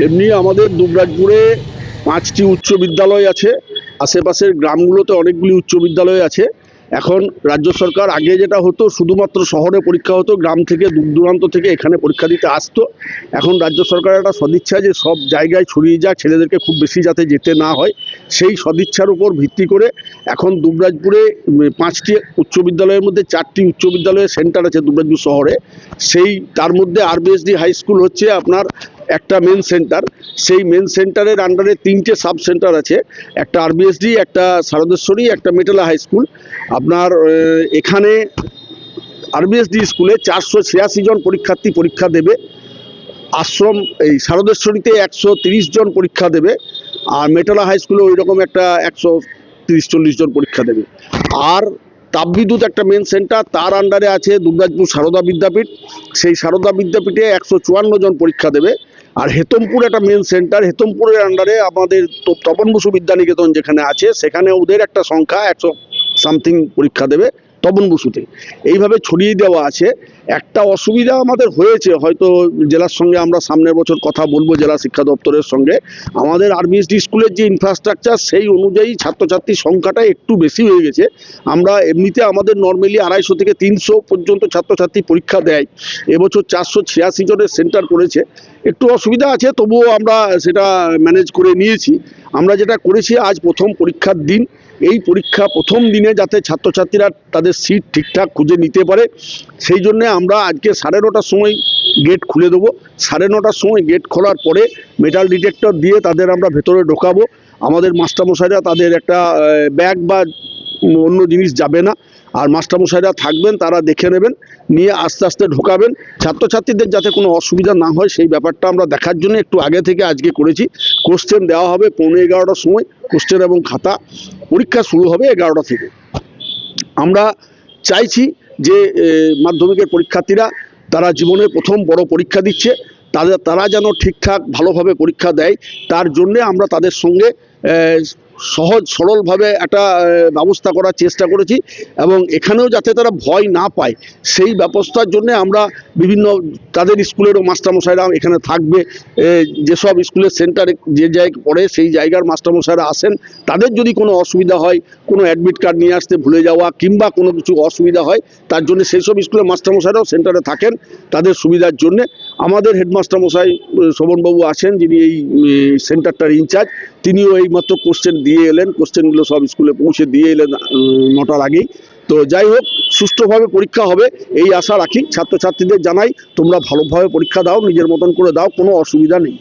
এমনি আমাদের দুবরাজপুরে 5টি উচ্চ বিদ্যালয় আছে, আশেপাশের গ্রামগুলোতে অনেকগুলি উচ্চ বিদ্যালয় আছে। এখন রাজ্য সরকার, আগে যেটা হতো শুধুমাত্র শহরে পরীক্ষা হতো, গ্রাম থেকে দূর দূরান্ত থেকে এখানে পরীক্ষা দিতে আসতো। এখন রাজ্য সরকার একটা সদিচ্ছা যে সব জায়গায় ছড়িয়ে যাক, ছেলেদেরকে খুব বেশি যাতে যেতে না হয়, সেই সদিচ্ছার উপর ভিত্তি করে এখন দুবরাজপুরে 5টি উচ্চ বিদ্যালয়ের মধ্যে 4টি উচ্চ বিদ্যালয়ের সেন্টার আছে দুবরাজপুর শহরে। সেই তার মধ্যে আরবিএসডি হাই স্কুল হচ্ছে আপনার একটা মেন সেন্টার। সেই মেন সেন্টারের আন্ডারে 3টে সাব সেন্টার আছে, একটা আরবিএসডি, একটা শারদেশ্বরী, একটা মেটালা হাই স্কুল। আপনার এখানে আরবিএসডি স্কুলে 486 জন পরীক্ষার্থী পরীক্ষা দেবে। আশ্রম এই শারদেশ্বরীতে 130 জন পরীক্ষা দেবে, আর মেটালা হাই স্কুলে ওই রকম একটা 130-40 জন পরীক্ষা দেবে। আর তাপবিদ্যুৎ একটা মেন সেন্টার, তার আন্ডারে আছে দুবরাজপুর সারদা বিদ্যাপীঠ। সেই সারদা বিদ্যাপীঠে 154 জন পরীক্ষা দেবে। আর হেতমপুর একটা মেন সেন্টার, হেতমপুরের আন্ডারে আমাদের তপন বসু বিদ্যানিকেতন যেখানে আছে, সেখানে ওদের একটা সংখ্যা 100 সামথিং পরীক্ষা দেবে তপন বসুতে। এইভাবে ছড়িয়ে দেওয়া আছে। একটা অসুবিধা আমাদের হয়েছে, হয়তো জেলার সঙ্গে আমরা সামনের বছর কথা বলবো, জেলা শিক্ষা দপ্তরের সঙ্গে। আমাদের আরবিএসডি স্কুলের যে ইনফ্রাস্ট্রাকচার, সেই অনুযায়ী ছাত্রছাত্রীর সংখ্যাটা একটু বেশি হয়ে গেছে। আমরা এমনিতে আমাদের নর্মালি 250 থেকে 300 পর্যন্ত ছাত্রছাত্রী পরীক্ষা দেয়। এবছর 486 জনের সেন্টার করেছে। একটু অসুবিধা আছে, তবুও আমরা সেটা ম্যানেজ করে নিয়েছি। আমরা যেটা করেছি, আজ প্রথম পরীক্ষার দিন, এই পরীক্ষা প্রথম দিনে যাতে ছাত্রছাত্রীরা তাদের সিট ঠিকঠাক খুঁজে নিতে পারে, সেই জন্যে আমরা আজকে 9:30টার সময় গেট খুলে দেবো। 9:30টার সময় গেট খোলার পরে মেটাল ডিটেক্টর দিয়ে তাদের আমরা ভেতরে ঢোকাবো। আমাদের মাস্টারমশাইরা, তাদের একটা ব্যাগ বা অন্য জিনিস যাবে না, আর মাস্টারমশাইরা থাকবেন, তারা দেখে নেবেন, নিয়ে আস্তে আস্তে ঢোকাবেন। ছাত্রছাত্রীদের যাতে কোনো অসুবিধা না হয় সেই ব্যাপারটা আমরা দেখার জন্য একটু আগে থেকে আজকে করেছি। কোশ্চেন দেওয়া হবে 11:15টার সময়, কোশ্চেন এবং খাতা। পরীক্ষা শুরু হবে 11টা থেকে। আমরা চাইছি যে মাধ্যমিকের পরীক্ষার্থীরা, তারা জীবনে প্রথম বড় পরীক্ষা দিচ্ছে, তারা যেন ঠিকঠাক ভালোভাবে পরীক্ষা দেয়। তার জন্যে আমরা তাদের সঙ্গে সহজ সরলভাবে একটা ব্যবস্থা করার চেষ্টা করেছি, এবং এখানেও যাতে তারা ভয় না পায় সেই ব্যবস্থার জন্য আমরা বিভিন্ন, তাদের স্কুলেরও মাস্টারমশাইরা এখানে থাকবে। যেসব স্কুলের সেন্টারে যে জায়গায় পড়ে সেই জায়গার মাস্টারমশাইরা আসেন। তাদের যদি কোনো অসুবিধা হয়, কোনো অ্যাডমিট কার্ড নিয়ে আসতে ভুলে যাওয়া কিংবা কোনো কিছু অসুবিধা হয়, তার জন্য সেই সব স্কুলের মাস্টারমশাইরাও সেন্টারে থাকেন তাদের সুবিধার জন্যে। আমাদের হেডমাস্টারমশাই শোভনবাবু আছেন, যিনি এই সেন্টারটার ইনচার্জ, তিনিও এইমাত্র কোশ্চেন দিয়ে এলেন। কোশ্চেনগুলো সব স্কুলে পৌঁছে দিয়ে এলেন 9টার আগেই। তো যাই হোক, সুষ্ঠুভাবে পরীক্ষা হবে এই আশা রাখি। ছাত্রছাত্রীদের জানাই, তোমরা ভালোভাবে পরীক্ষা দাও, নিজের মতন করে দাও, কোনো অসুবিধা নেই।